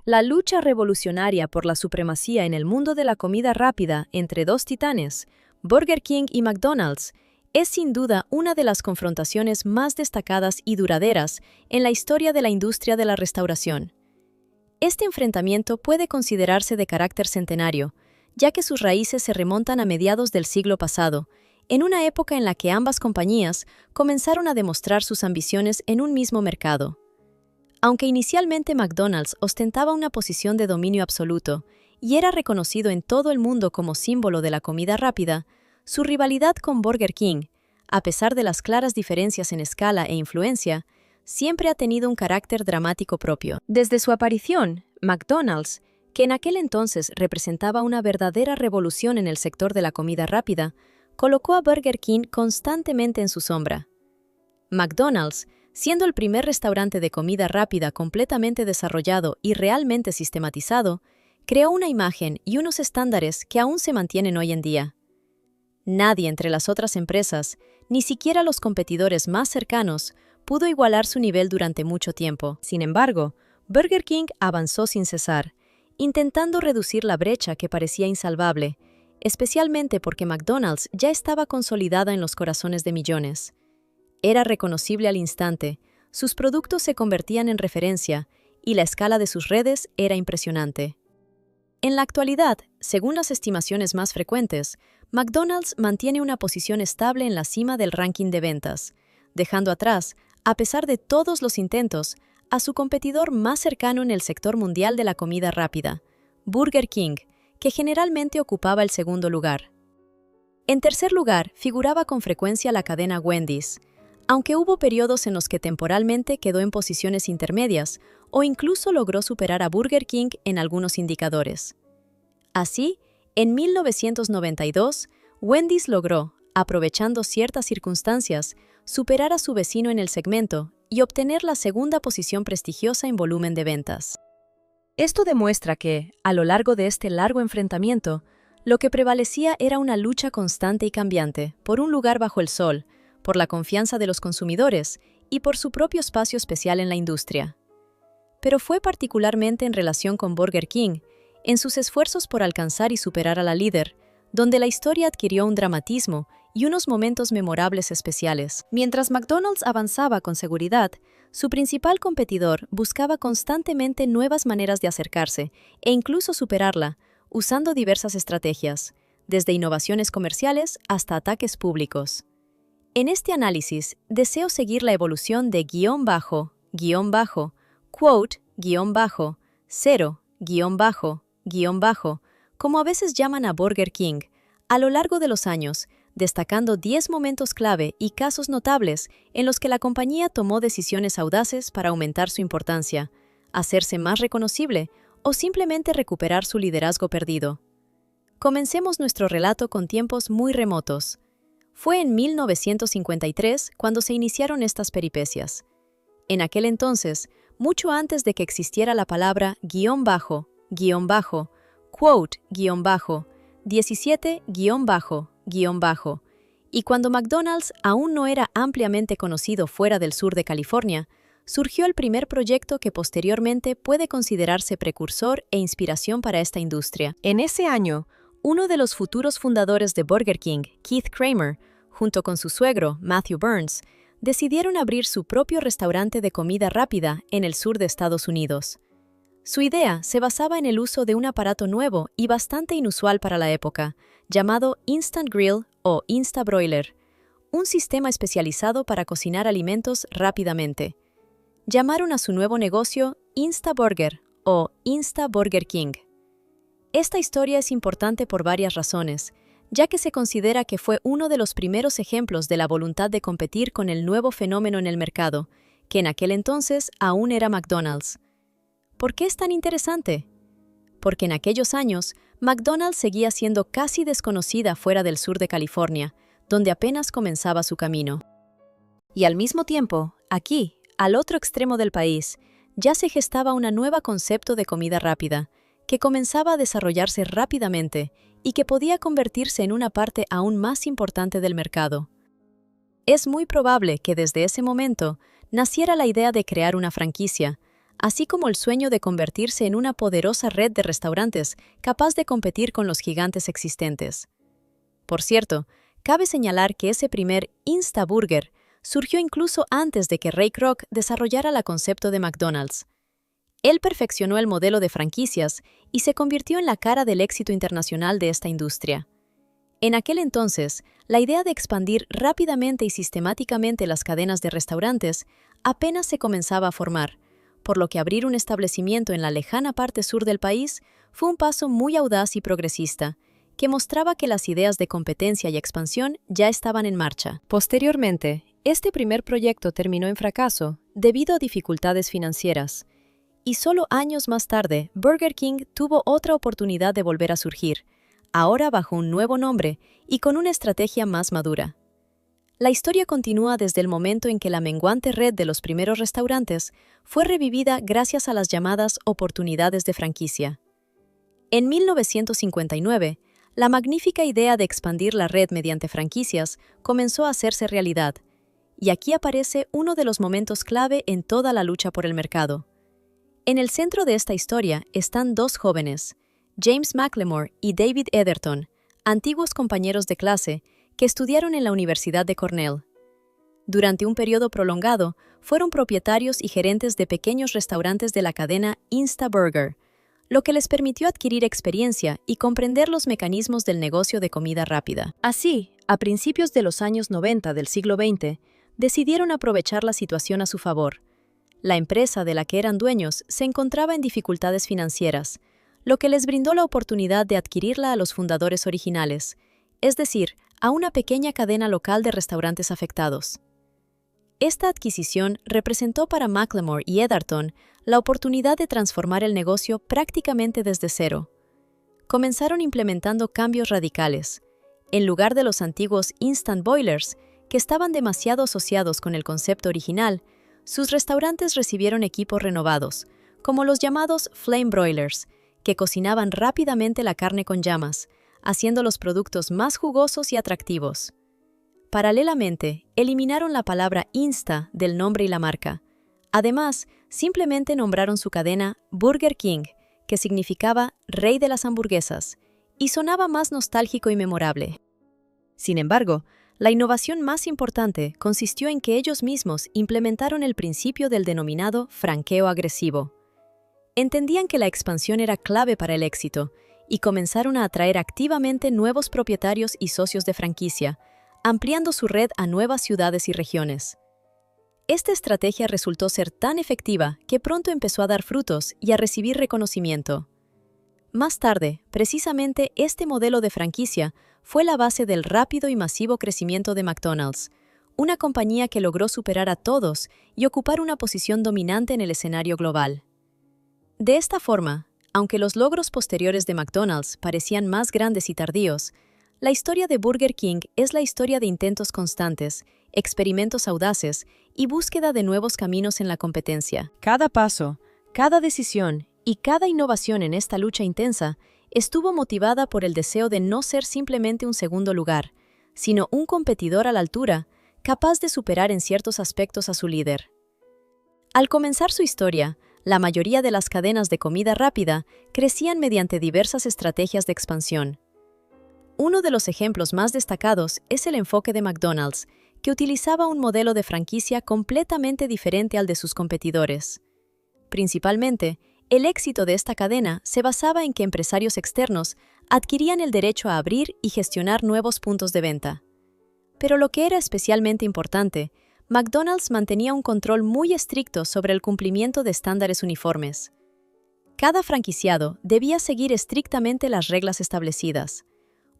La lucha revolucionaria por la supremacía en el mundo de la comida rápida entre dos titanes, Burger King y McDonald's, es sin duda una de las confrontaciones más destacadas y duraderas en la historia de la industria de la restauración. Este enfrentamiento puede considerarse de carácter centenario, ya que sus raíces se remontan a mediados del siglo pasado, en una época en la que ambas compañías comenzaron a demostrar sus ambiciones en un mismo mercado. Aunque inicialmente McDonald's ostentaba una posición de dominio absoluto y era reconocido en todo el mundo como símbolo de la comida rápida, su rivalidad con Burger King, a pesar de las claras diferencias en escala e influencia, siempre ha tenido un carácter dramático propio. Desde su aparición, McDonald's, que en aquel entonces representaba una verdadera revolución en el sector de la comida rápida, colocó a Burger King constantemente en su sombra. McDonald's, siendo el primer restaurante de comida rápida completamente desarrollado y realmente sistematizado, creó una imagen y unos estándares que aún se mantienen hoy en día. Nadie entre las otras empresas, ni siquiera los competidores más cercanos, pudo igualar su nivel durante mucho tiempo. Sin embargo, Burger King avanzó sin cesar, intentando reducir la brecha que parecía insalvable, especialmente porque McDonald's ya estaba consolidada en los corazones de millones. Era reconocible al instante, sus productos se convertían en referencia y la escala de sus redes era impresionante. En la actualidad, según las estimaciones más frecuentes, McDonald's mantiene una posición estable en la cima del ranking de ventas, dejando atrás, a pesar de todos los intentos, a su competidor más cercano en el sector mundial de la comida rápida, Burger King, que generalmente ocupaba el segundo lugar. En tercer lugar, figuraba con frecuencia la cadena Wendy's, aunque hubo periodos en los que temporalmente quedó en posiciones intermedias o incluso logró superar a Burger King en algunos indicadores. Así, en 1992, Wendy's logró, aprovechando ciertas circunstancias, superar a su vecino en el segmento y obtener la segunda posición prestigiosa en volumen de ventas. Esto demuestra que, a lo largo de este largo enfrentamiento, lo que prevalecía era una lucha constante y cambiante por un lugar bajo el sol, por la confianza de los consumidores y por su propio espacio especial en la industria. Pero fue particularmente en relación con Burger King, en sus esfuerzos por alcanzar y superar a la líder, donde la historia adquirió un dramatismo y unos momentos memorables especiales. Mientras McDonald's avanzaba con seguridad, su principal competidor buscaba constantemente nuevas maneras de acercarse e incluso superarla, usando diversas estrategias, desde innovaciones comerciales hasta ataques públicos. En este análisis, deseo seguir la evolución de quote, cero, como a veces llaman a Burger King, a lo largo de los años, destacando 10 momentos clave y casos notables en los que la compañía tomó decisiones audaces para aumentar su importancia, hacerse más reconocible o simplemente recuperar su liderazgo perdido. Comencemos nuestro relato con tiempos muy remotos. Fue en 1953 cuando se iniciaron estas peripecias. En aquel entonces, mucho antes de que existiera la palabra quote, 17, y cuando McDonald's aún no era ampliamente conocido fuera del sur de California, surgió el primer proyecto que posteriormente puede considerarse precursor e inspiración para esta industria. En ese año, uno de los futuros fundadores de Burger King, Keith Kramer, junto con su suegro, Matthew Burns, decidieron abrir su propio restaurante de comida rápida en el sur de Estados Unidos. Su idea se basaba en el uso de un aparato nuevo y bastante inusual para la época, llamado Instant Grill o Insta Broiler, un sistema especializado para cocinar alimentos rápidamente. Llamaron a su nuevo negocio Insta Burger o Insta Burger King. Esta historia es importante por varias razones, ya que se considera que fue uno de los primeros ejemplos de la voluntad de competir con el nuevo fenómeno en el mercado, que en aquel entonces aún era McDonald's. ¿Por qué es tan interesante? Porque en aquellos años, McDonald's seguía siendo casi desconocida fuera del sur de California, donde apenas comenzaba su camino. Y al mismo tiempo, aquí, al otro extremo del país, ya se gestaba una nueva concepto de comida rápida, que comenzaba a desarrollarse rápidamente y que podía convertirse en una parte aún más importante del mercado. Es muy probable que desde ese momento naciera la idea de crear una franquicia, así como el sueño de convertirse en una poderosa red de restaurantes capaz de competir con los gigantes existentes. Por cierto, cabe señalar que ese primer Instaburger surgió incluso antes de que Ray Kroc desarrollara el concepto de McDonald's. Él perfeccionó el modelo de franquicias y se convirtió en la cara del éxito internacional de esta industria. En aquel entonces, la idea de expandir rápidamente y sistemáticamente las cadenas de restaurantes apenas se comenzaba a formar, por lo que abrir un establecimiento en la lejana parte sur del país fue un paso muy audaz y progresista, que mostraba que las ideas de competencia y expansión ya estaban en marcha. Posteriormente, este primer proyecto terminó en fracaso debido a dificultades financieras, y solo años más tarde, Burger King tuvo otra oportunidad de volver a surgir, ahora bajo un nuevo nombre y con una estrategia más madura. La historia continúa desde el momento en que la menguante red de los primeros restaurantes fue revivida gracias a las llamadas oportunidades de franquicia. En 1959, la magnífica idea de expandir la red mediante franquicias comenzó a hacerse realidad, y aquí aparece uno de los momentos clave en toda la lucha por el mercado. En el centro de esta historia están dos jóvenes, James McLemore y David Etherton, antiguos compañeros de clase que estudiaron en la Universidad de Cornell. Durante un periodo prolongado, fueron propietarios y gerentes de pequeños restaurantes de la cadena Instaburger, lo que les permitió adquirir experiencia y comprender los mecanismos del negocio de comida rápida. Así, a principios de los años 90 del siglo XX, decidieron aprovechar la situación a su favor. La empresa de la que eran dueños se encontraba en dificultades financieras, lo que les brindó la oportunidad de adquirirla a los fundadores originales, es decir, a una pequeña cadena local de restaurantes afectados. Esta adquisición representó para McLemore y Etherton la oportunidad de transformar el negocio prácticamente desde cero. Comenzaron implementando cambios radicales. En lugar de los antiguos instant boilers, que estaban demasiado asociados con el concepto original, sus restaurantes recibieron equipos renovados, como los llamados flame broilers, que cocinaban rápidamente la carne con llamas, haciendo los productos más jugosos y atractivos. Paralelamente, eliminaron la palabra Insta del nombre y la marca. Además, simplemente nombraron su cadena Burger King, que significaba Rey de las hamburguesas, y sonaba más nostálgico y memorable. Sin embargo, la innovación más importante consistió en que ellos mismos implementaron el principio del denominado franqueo agresivo. Entendían que la expansión era clave para el éxito y comenzaron a atraer activamente nuevos propietarios y socios de franquicia, ampliando su red a nuevas ciudades y regiones. Esta estrategia resultó ser tan efectiva que pronto empezó a dar frutos y a recibir reconocimiento. Más tarde, precisamente este modelo de franquicia fue la base del rápido y masivo crecimiento de McDonald's, una compañía que logró superar a todos y ocupar una posición dominante en el escenario global. De esta forma, aunque los logros posteriores de McDonald's parecían más grandes y tardíos, la historia de Burger King es la historia de intentos constantes, experimentos audaces y búsqueda de nuevos caminos en la competencia. Cada paso, cada decisión y cada innovación en esta lucha intensa estuvo motivada por el deseo de no ser simplemente un segundo lugar, sino un competidor a la altura, capaz de superar en ciertos aspectos a su líder. Al comenzar su historia, la mayoría de las cadenas de comida rápida crecían mediante diversas estrategias de expansión. Uno de los ejemplos más destacados es el enfoque de McDonald's, que utilizaba un modelo de franquicia completamente diferente al de sus competidores. Principalmente, el éxito de esta cadena se basaba en que empresarios externos adquirían el derecho a abrir y gestionar nuevos puntos de venta. Pero lo que era especialmente importante, McDonald's mantenía un control muy estricto sobre el cumplimiento de estándares uniformes. Cada franquiciado debía seguir estrictamente las reglas establecidas,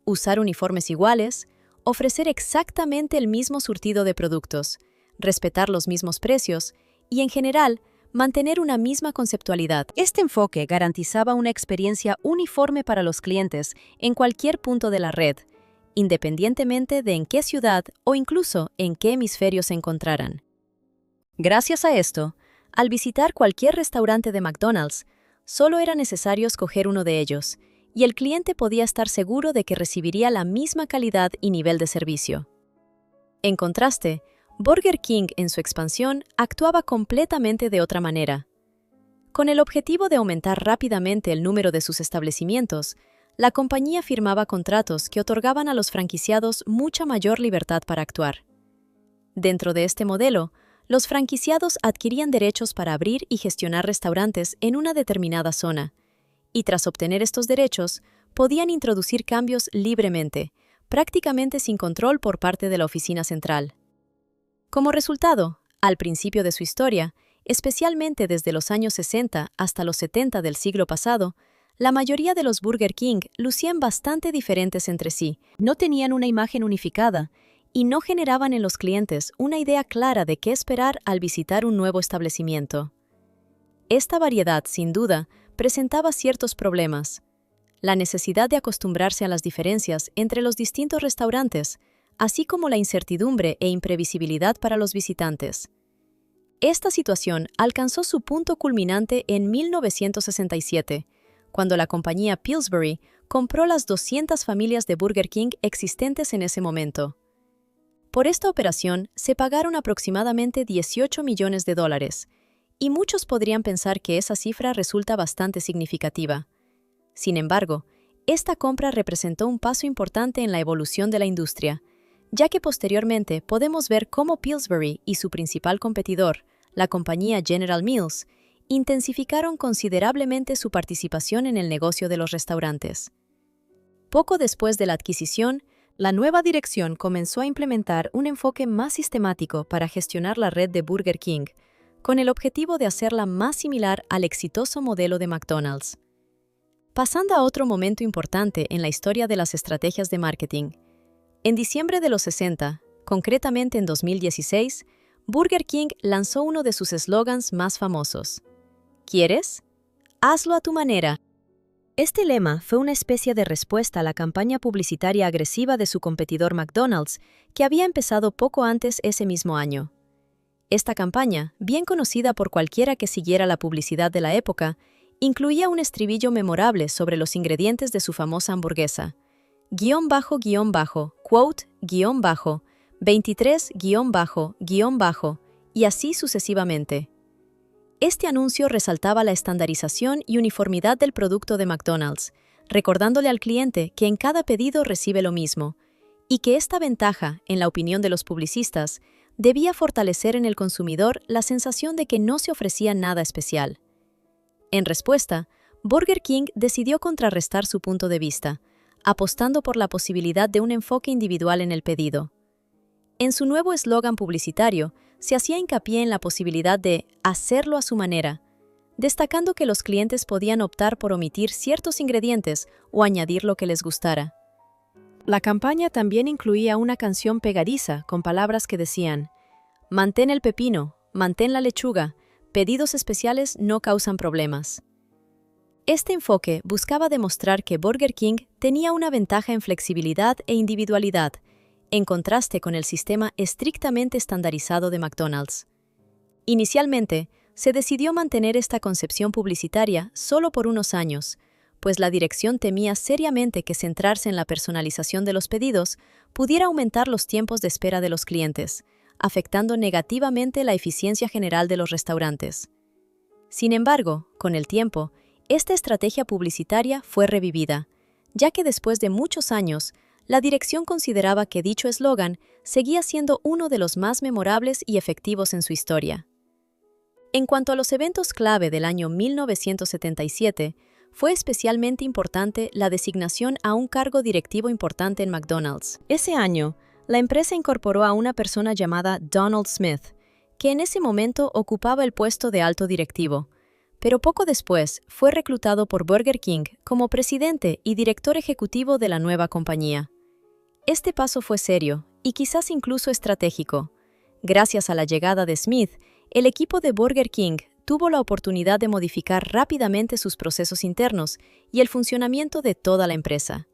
usar uniformes iguales, ofrecer exactamente el mismo surtido de productos, respetar los mismos precios y, en general, mantener una misma conceptualidad. Este enfoque garantizaba una experiencia uniforme para los clientes en cualquier punto de la red, independientemente de en qué ciudad o incluso en qué hemisferio se encontraran. Gracias a esto, al visitar cualquier restaurante de McDonald's, solo era necesario escoger uno de ellos, y el cliente podía estar seguro de que recibiría la misma calidad y nivel de servicio. En contraste, Burger King en su expansión actuaba completamente de otra manera. Con el objetivo de aumentar rápidamente el número de sus establecimientos, la compañía firmaba contratos que otorgaban a los franquiciados mucha mayor libertad para actuar. Dentro de este modelo, los franquiciados adquirían derechos para abrir y gestionar restaurantes en una determinada zona, y tras obtener estos derechos, podían introducir cambios libremente, prácticamente sin control por parte de la oficina central. Como resultado, al principio de su historia, especialmente desde los años 60 hasta los 70 del siglo pasado, la mayoría de los Burger King lucían bastante diferentes entre sí, no tenían una imagen unificada y no generaban en los clientes una idea clara de qué esperar al visitar un nuevo establecimiento. Esta variedad, sin duda, presentaba ciertos problemas. La necesidad de acostumbrarse a las diferencias entre los distintos restaurantes, así como la incertidumbre e imprevisibilidad para los visitantes. Esta situación alcanzó su punto culminante en 1967, cuando la compañía Pillsbury compró las 200 familias de Burger King existentes en ese momento. Por esta operación se pagaron aproximadamente $18 millones, y muchos podrían pensar que esa cifra resulta bastante significativa. Sin embargo, esta compra representó un paso importante en la evolución de la industria, ya que posteriormente podemos ver cómo Pillsbury y su principal competidor, la compañía General Mills, intensificaron considerablemente su participación en el negocio de los restaurantes. Poco después de la adquisición, la nueva dirección comenzó a implementar un enfoque más sistemático para gestionar la red de Burger King, con el objetivo de hacerla más similar al exitoso modelo de McDonald's. Pasando a otro momento importante en la historia de las estrategias de marketing. En diciembre de los 60, concretamente en 2016, Burger King lanzó uno de sus eslogans más famosos. ¿Quieres? Hazlo a tu manera. Este lema fue una especie de respuesta a la campaña publicitaria agresiva de su competidor McDonald's, que había empezado poco antes ese mismo año. Esta campaña, bien conocida por cualquiera que siguiera la publicidad de la época, incluía un estribillo memorable sobre los ingredientes de su famosa hamburguesa. Quote, 23, y así sucesivamente. Este anuncio resaltaba la estandarización y uniformidad del producto de McDonald's, recordándole al cliente que en cada pedido recibe lo mismo, y que esta ventaja, en la opinión de los publicistas, debía fortalecer en el consumidor la sensación de que no se ofrecía nada especial. En respuesta, Burger King decidió contrarrestar su punto de vista, apostando por la posibilidad de un enfoque individual en el pedido. En su nuevo eslogan publicitario, se hacía hincapié en la posibilidad de hacerlo a su manera, destacando que los clientes podían optar por omitir ciertos ingredientes o añadir lo que les gustara. La campaña también incluía una canción pegadiza con palabras que decían: «Mantén el pepino, mantén la lechuga, pedidos especiales no causan problemas». Este enfoque buscaba demostrar que Burger King tenía una ventaja en flexibilidad e individualidad, en contraste con el sistema estrictamente estandarizado de McDonald's. Inicialmente, se decidió mantener esta concepción publicitaria solo por unos años, pues la dirección temía seriamente que centrarse en la personalización de los pedidos pudiera aumentar los tiempos de espera de los clientes, afectando negativamente la eficiencia general de los restaurantes. Sin embargo, con el tiempo, esta estrategia publicitaria fue revivida, ya que después de muchos años, la dirección consideraba que dicho eslogan seguía siendo uno de los más memorables y efectivos en su historia. En cuanto a los eventos clave del año 1977, fue especialmente importante la designación a un cargo directivo importante en McDonald's. Ese año, la empresa incorporó a una persona llamada Donald Smith, que en ese momento ocupaba el puesto de alto directivo, pero poco después fue reclutado por Burger King como presidente y director ejecutivo de la nueva compañía. Este paso fue serio y quizás incluso estratégico. Gracias a la llegada de Smith, el equipo de Burger King tuvo la oportunidad de modificar rápidamente sus procesos internos y el funcionamiento de toda la empresa.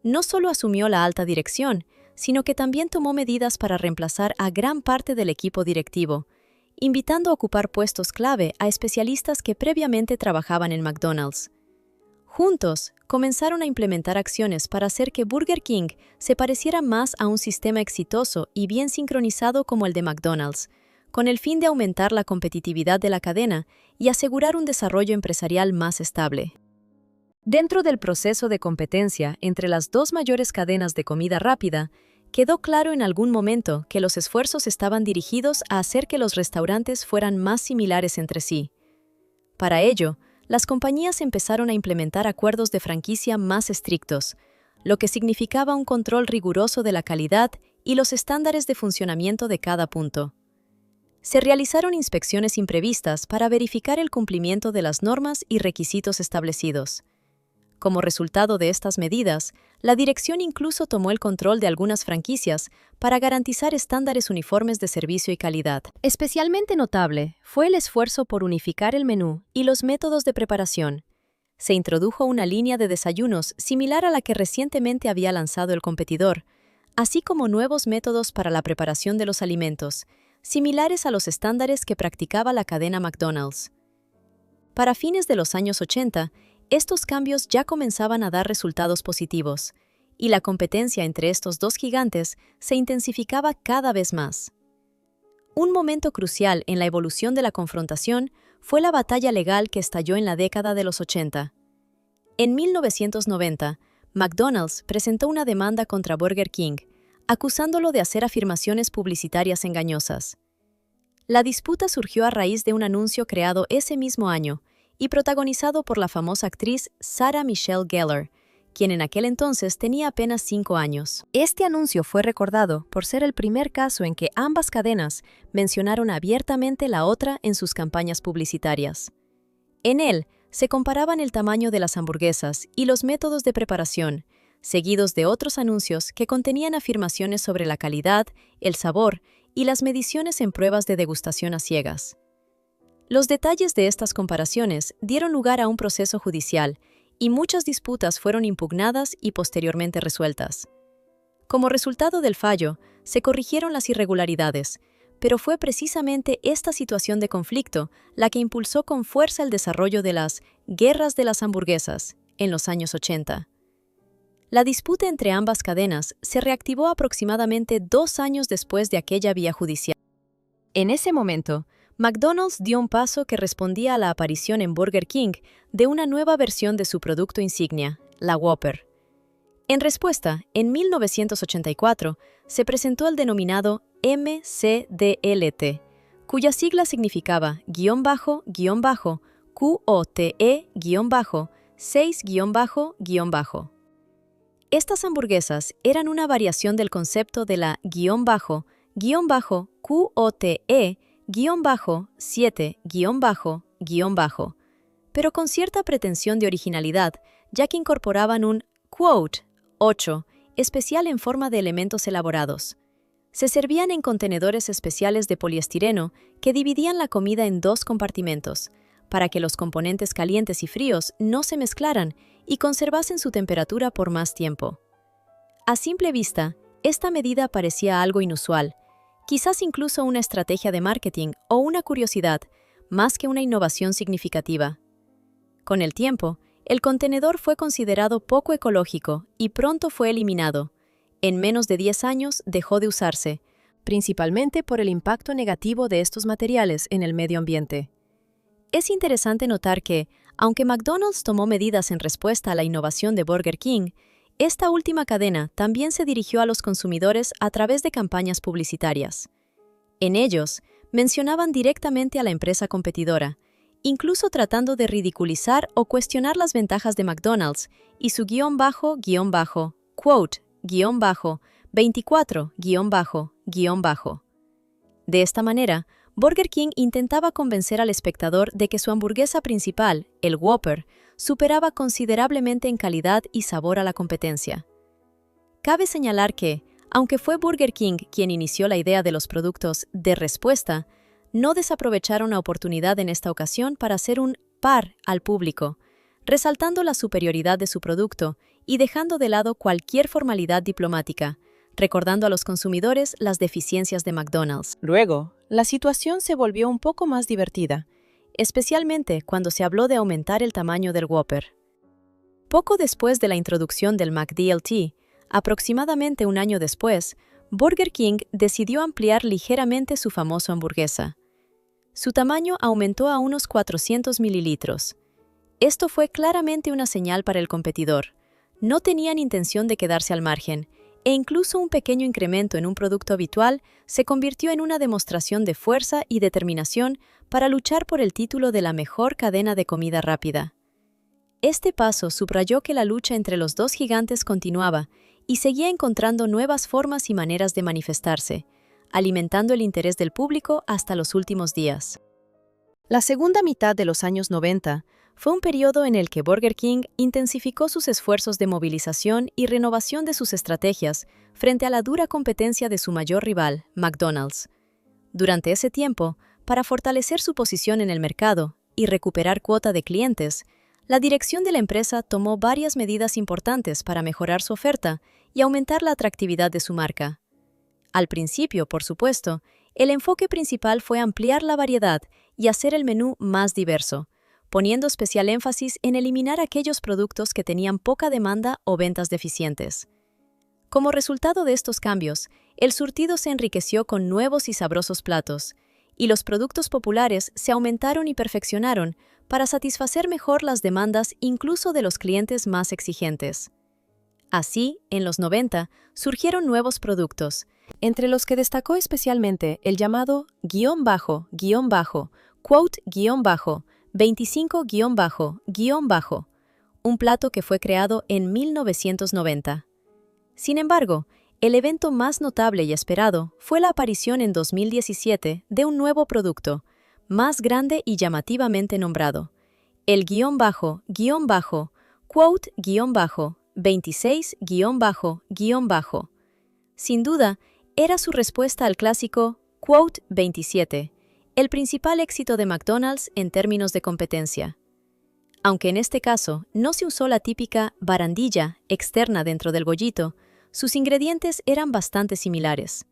No solo asumió la alta dirección, sino que también tomó medidas para reemplazar a gran parte del equipo directivo, invitando a ocupar puestos clave a especialistas que previamente trabajaban en McDonald's. Juntos, comenzaron a implementar acciones para hacer que Burger King se pareciera más a un sistema exitoso y bien sincronizado como el de McDonald's, con el fin de aumentar la competitividad de la cadena y asegurar un desarrollo empresarial más estable. Dentro del proceso de competencia entre las dos mayores cadenas de comida rápida, quedó claro en algún momento que los esfuerzos estaban dirigidos a hacer que los restaurantes fueran más similares entre sí. Para ello, las compañías empezaron a implementar acuerdos de franquicia más estrictos, lo que significaba un control riguroso de la calidad y los estándares de funcionamiento de cada punto. Se realizaron inspecciones imprevistas para verificar el cumplimiento de las normas y requisitos establecidos. Como resultado de estas medidas, la dirección incluso tomó el control de algunas franquicias para garantizar estándares uniformes de servicio y calidad. Especialmente notable fue el esfuerzo por unificar el menú y los métodos de preparación. Se introdujo una línea de desayunos similar a la que recientemente había lanzado el competidor, así como nuevos métodos para la preparación de los alimentos, similares a los estándares que practicaba la cadena McDonald's. Para fines de los años 80, estos cambios ya comenzaban a dar resultados positivos, y la competencia entre estos dos gigantes se intensificaba cada vez más. Un momento crucial en la evolución de la confrontación fue la batalla legal que estalló en la década de los 80. En 1990, McDonald's presentó una demanda contra Burger King, acusándolo de hacer afirmaciones publicitarias engañosas. La disputa surgió a raíz de un anuncio creado ese mismo año y protagonizado por la famosa actriz Sarah Michelle Gellar, quien en aquel entonces tenía apenas 5 años. Este anuncio fue recordado por ser el primer caso en que ambas cadenas mencionaron abiertamente la otra en sus campañas publicitarias. En él, se comparaban el tamaño de las hamburguesas y los métodos de preparación, seguidos de otros anuncios que contenían afirmaciones sobre la calidad, el sabor y las mediciones en pruebas de degustación a ciegas. Los detalles de estas comparaciones dieron lugar a un proceso judicial y muchas disputas fueron impugnadas y posteriormente resueltas. Como resultado del fallo, se corrigieron las irregularidades, pero fue precisamente esta situación de conflicto la que impulsó con fuerza el desarrollo de las guerras de las hamburguesas en los años 80. La disputa entre ambas cadenas se reactivó aproximadamente 2 años después de aquella vía judicial. En ese momento, McDonald's dio un paso que respondía a la aparición en Burger King de una nueva versión de su producto insignia, la Whopper. En respuesta, en 1984, se presentó el denominado MCDLT, cuya sigla significaba QOTE-6-. Estas hamburguesas eran una variación del concepto de la QOTE-7-, pero con cierta pretensión de originalidad, ya que incorporaban un quote 8 especial en forma de elementos elaborados. Se servían en contenedores especiales de poliestireno que dividían la comida en 2 compartimentos, para que los componentes calientes y fríos no se mezclaran y conservasen su temperatura por más tiempo. A simple vista, esta medida parecía algo inusual, quizás incluso una estrategia de marketing o una curiosidad, más que una innovación significativa. Con el tiempo, el contenedor fue considerado poco ecológico y pronto fue eliminado. En menos de 10 años dejó de usarse, principalmente por el impacto negativo de estos materiales en el medio ambiente. Es interesante notar que, aunque McDonald's tomó medidas en respuesta a la innovación de Burger King, esta última cadena también se dirigió a los consumidores a través de campañas publicitarias. En ellos, mencionaban directamente a la empresa competidora, incluso tratando de ridiculizar o cuestionar las ventajas de McDonald's y su quote 24-. De esta manera, Burger King intentaba convencer al espectador de que su hamburguesa principal, el Whopper, superaba considerablemente en calidad y sabor a la competencia. Cabe señalar que, aunque fue Burger King quien inició la idea de los productos de respuesta, no desaprovecharon la oportunidad en esta ocasión para hacer un par al público, resaltando la superioridad de su producto y dejando de lado cualquier formalidad diplomática, recordando a los consumidores las deficiencias de McDonald's. Luego, la situación se volvió un poco más divertida, especialmente cuando se habló de aumentar el tamaño del Whopper. Poco después de la introducción del McDLT, aproximadamente un año después, Burger King decidió ampliar ligeramente su famoso hamburguesa. Su tamaño aumentó a unos 400 mililitros. Esto fue claramente una señal para el competidor. No tenían intención de quedarse al margen, e incluso un pequeño incremento en un producto habitual se convirtió en una demostración de fuerza y determinación para luchar por el título de la mejor cadena de comida rápida. Este paso subrayó que la lucha entre los dos gigantes continuaba y seguía encontrando nuevas formas y maneras de manifestarse, alimentando el interés del público hasta los últimos días. La segunda mitad de los años 90 fue un periodo en el que Burger King intensificó sus esfuerzos de movilización y renovación de sus estrategias frente a la dura competencia de su mayor rival, McDonald's. Durante ese tiempo, para fortalecer su posición en el mercado y recuperar cuota de clientes, la dirección de la empresa tomó varias medidas importantes para mejorar su oferta y aumentar la atractividad de su marca. Al principio, por supuesto, el enfoque principal fue ampliar la variedad y hacer el menú más diverso, poniendo especial énfasis en eliminar aquellos productos que tenían poca demanda o ventas deficientes. Como resultado de estos cambios, el surtido se enriqueció con nuevos y sabrosos platos, y los productos populares se aumentaron y perfeccionaron para satisfacer mejor las demandas incluso de los clientes más exigentes. Así, en los 90, surgieron nuevos productos, entre los que destacó especialmente el llamado __quote_25__, un plato que fue creado en 1990. Sin embargo, el evento más notable y esperado fue la aparición en 2017 de un nuevo producto, más grande y llamativamente nombrado, el __quote_26__. Sin duda, era su respuesta al clásico Quote 27, el principal éxito de McDonald's en términos de competencia. Aunque en este caso no se usó la típica barandilla externa dentro del bollito, sus ingredientes eran bastante similares.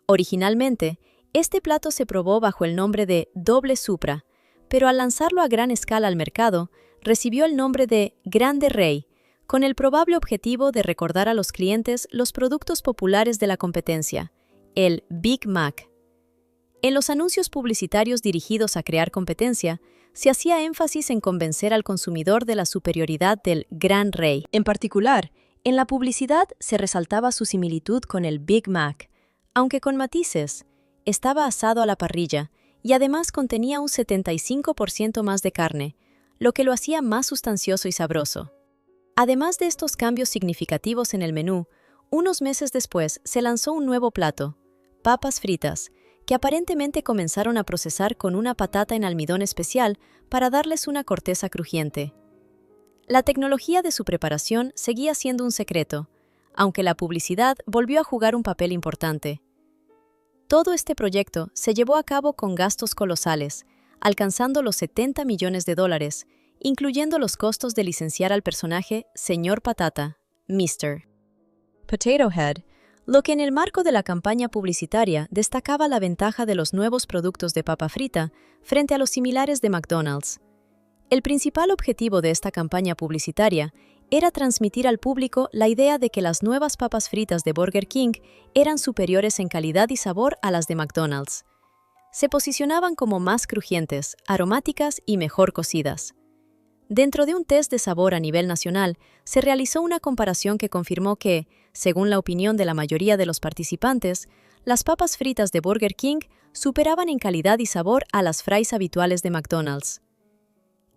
Originalmente, este plato se probó bajo el nombre de Doble Supra, pero al lanzarlo a gran escala al mercado, recibió el nombre de Grande Rey, con el probable objetivo de recordar a los clientes los productos populares de la competencia, el Big Mac. En los anuncios publicitarios dirigidos a crear competencia, se hacía énfasis en convencer al consumidor de la superioridad del Gran Rey. En particular, en la publicidad se resaltaba su similitud con el Big Mac, aunque con matices. Estaba asado a la parrilla y además contenía un 75% más de carne, lo que lo hacía más sustancioso y sabroso. Además de estos cambios significativos en el menú, unos meses después se lanzó un nuevo plato, papas fritas, que aparentemente comenzaron a procesar con una patata en almidón especial para darles una corteza crujiente. La tecnología de su preparación seguía siendo un secreto, aunque la publicidad volvió a jugar un papel importante. Todo este proyecto se llevó a cabo con gastos colosales, alcanzando los $70 millones, incluyendo los costos de licenciar al personaje Señor Patata, Mr. Potato Head, lo que en el marco de la campaña publicitaria destacaba la ventaja de los nuevos productos de papa frita frente a los similares de McDonald's. El principal objetivo de esta campaña publicitaria era transmitir al público la idea de que las nuevas papas fritas de Burger King eran superiores en calidad y sabor a las de McDonald's. Se posicionaban como más crujientes, aromáticas y mejor cocidas. Dentro de un test de sabor a nivel nacional, se realizó una comparación que confirmó que, según la opinión de la mayoría de los participantes, las papas fritas de Burger King superaban en calidad y sabor a las fries habituales de McDonald's.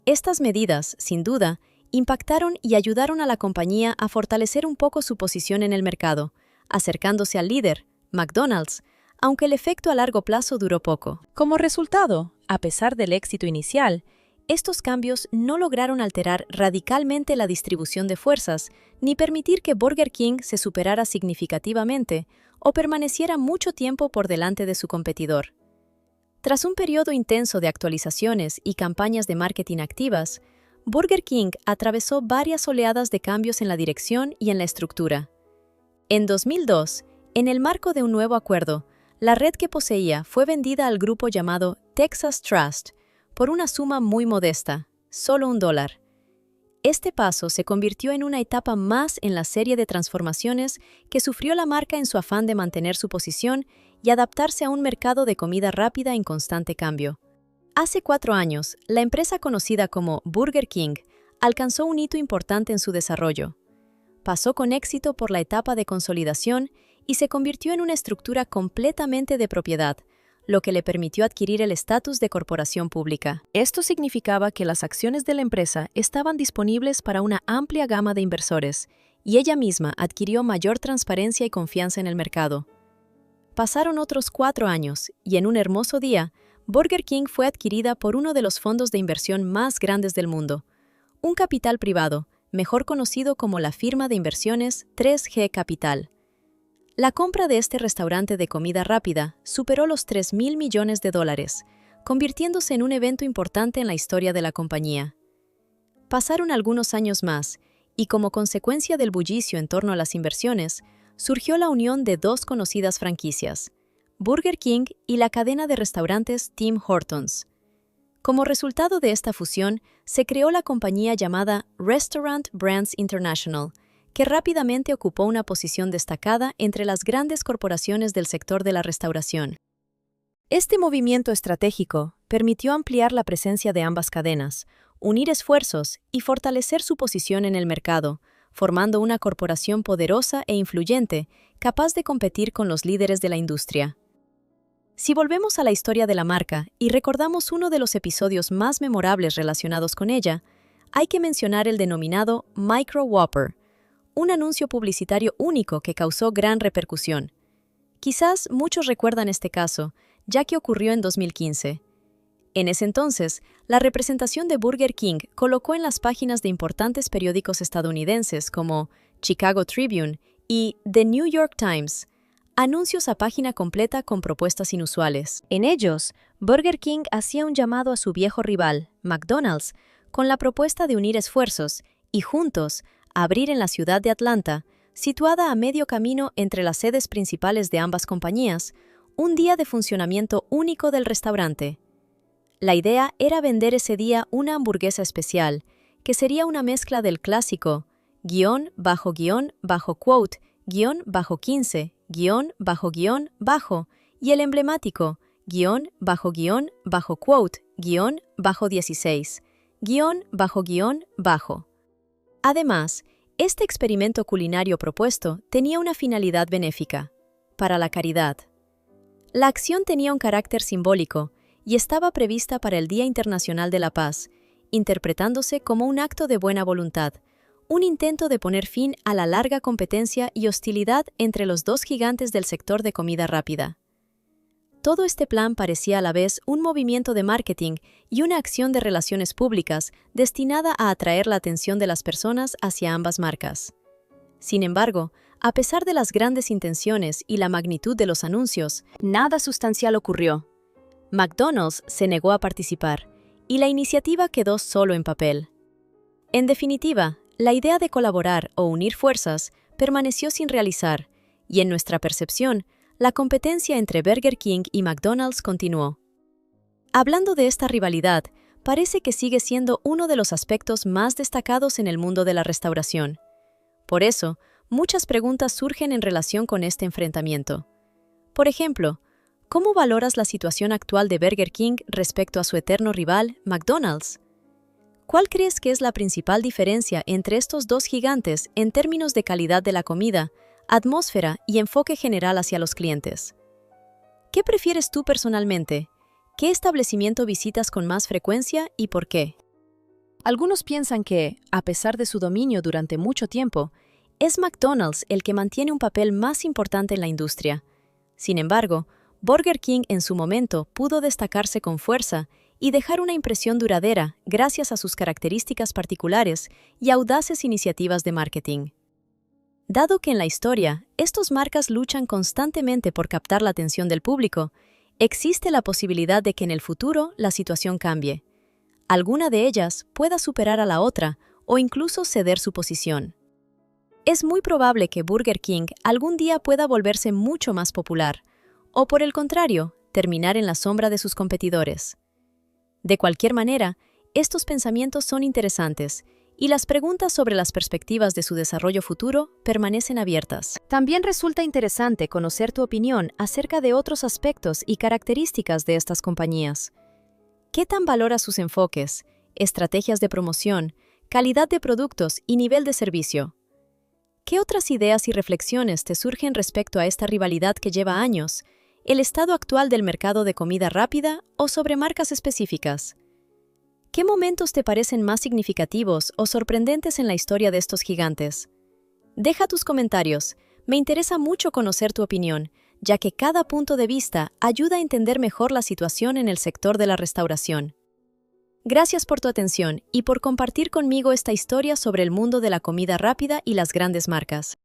Estas medidas, sin duda, impactaron y ayudaron a la compañía a fortalecer un poco su posición en el mercado, acercándose al líder, McDonald's, aunque el efecto a largo plazo duró poco. Como resultado, a pesar del éxito inicial, estos cambios no lograron alterar radicalmente la distribución de fuerzas ni permitir que Burger King se superara significativamente o permaneciera mucho tiempo por delante de su competidor. Tras un periodo intenso de actualizaciones y campañas de marketing activas, Burger King atravesó varias oleadas de cambios en la dirección y en la estructura. En 2002, en el marco de un nuevo acuerdo, la red que poseía fue vendida al grupo llamado Texas Trust por una suma muy modesta, solo $1. Este paso se convirtió en una etapa más en la serie de transformaciones que sufrió la marca en su afán de mantener su posición y adaptarse a un mercado de comida rápida en constante cambio. Hace 4 años, la empresa conocida como Burger King alcanzó un hito importante en su desarrollo. Pasó con éxito por la etapa de consolidación y se convirtió en una estructura completamente de propiedad, lo que le permitió adquirir el estatus de corporación pública. Esto significaba que las acciones de la empresa estaban disponibles para una amplia gama de inversores, y ella misma adquirió mayor transparencia y confianza en el mercado. Pasaron otros 4 años, y en un hermoso día, Burger King fue adquirida por uno de los fondos de inversión más grandes del mundo, un capital privado, mejor conocido como la firma de inversiones 3G Capital. La compra de este restaurante de comida rápida superó los $3.000 millones, convirtiéndose en un evento importante en la historia de la compañía. Pasaron algunos años más, y como consecuencia del bullicio en torno a las inversiones, surgió la unión de 2 conocidas franquicias, Burger King y la cadena de restaurantes Tim Hortons. Como resultado de esta fusión, se creó la compañía llamada Restaurant Brands International, que rápidamente ocupó una posición destacada entre las grandes corporaciones del sector de la restauración. Este movimiento estratégico permitió ampliar la presencia de ambas cadenas, unir esfuerzos y fortalecer su posición en el mercado, formando una corporación poderosa e influyente, capaz de competir con los líderes de la industria. Si volvemos a la historia de la marca y recordamos uno de los episodios más memorables relacionados con ella, hay que mencionar el denominado Micro Whopper, un anuncio publicitario único que causó gran repercusión. Quizás muchos recuerdan este caso, ya que ocurrió en 2015. En ese entonces, la representación de Burger King colocó en las páginas de importantes periódicos estadounidenses como Chicago Tribune y The New York Times, anuncios a página completa con propuestas inusuales. En ellos, Burger King hacía un llamado a su viejo rival, McDonald's, con la propuesta de unir esfuerzos y juntos abrir en la ciudad de Atlanta, situada a medio camino entre las sedes principales de ambas compañías, un día de funcionamiento único del restaurante. La idea era vender ese día una hamburguesa especial, que sería una mezcla del clásico guión, bajo quote, guión, bajo 15, guión, bajo, y el emblemático guión, bajo quote, guión, bajo 16, guión, bajo. Además, este experimento culinario propuesto tenía una finalidad benéfica, para la caridad. La acción tenía un carácter simbólico y estaba prevista para el Día Internacional de la Paz, interpretándose como un acto de buena voluntad, un intento de poner fin a la larga competencia y hostilidad entre los 2 gigantes del sector de comida rápida. Todo este plan parecía a la vez un movimiento de marketing y una acción de relaciones públicas destinada a atraer la atención de las personas hacia ambas marcas. Sin embargo, a pesar de las grandes intenciones y la magnitud de los anuncios, nada sustancial ocurrió. McDonald's se negó a participar, y la iniciativa quedó solo en papel. En definitiva, la idea de colaborar o unir fuerzas permaneció sin realizar, y en nuestra percepción, la competencia entre Burger King y McDonald's continuó. Hablando de esta rivalidad, parece que sigue siendo uno de los aspectos más destacados en el mundo de la restauración. Por eso, muchas preguntas surgen en relación con este enfrentamiento. Por ejemplo, ¿cómo valoras la situación actual de Burger King respecto a su eterno rival, McDonald's? ¿Cuál crees que es la principal diferencia entre estos 2 gigantes en términos de calidad de la comida, atmósfera y enfoque general hacia los clientes? ¿Qué prefieres tú personalmente? ¿Qué establecimiento visitas con más frecuencia y por qué? Algunos piensan que, a pesar de su dominio durante mucho tiempo, es McDonald's el que mantiene un papel más importante en la industria. Sin embargo, Burger King en su momento pudo destacarse con fuerza y dejar una impresión duradera gracias a sus características particulares y audaces iniciativas de marketing. Dado que en la historia, estas marcas luchan constantemente por captar la atención del público, existe la posibilidad de que en el futuro la situación cambie. Alguna de ellas pueda superar a la otra o incluso ceder su posición. Es muy probable que Burger King algún día pueda volverse mucho más popular, o por el contrario, terminar en la sombra de sus competidores. De cualquier manera, estos pensamientos son interesantes y las preguntas sobre las perspectivas de su desarrollo futuro permanecen abiertas. También resulta interesante conocer tu opinión acerca de otros aspectos y características de estas compañías. ¿Qué tan valoras sus enfoques, estrategias de promoción, calidad de productos y nivel de servicio? ¿Qué otras ideas y reflexiones te surgen respecto a esta rivalidad que lleva años, el estado actual del mercado de comida rápida o sobre marcas específicas? ¿Qué momentos te parecen más significativos o sorprendentes en la historia de estos gigantes? Deja tus comentarios. Me interesa mucho conocer tu opinión, ya que cada punto de vista ayuda a entender mejor la situación en el sector de la restauración. Gracias por tu atención y por compartir conmigo esta historia sobre el mundo de la comida rápida y las grandes marcas.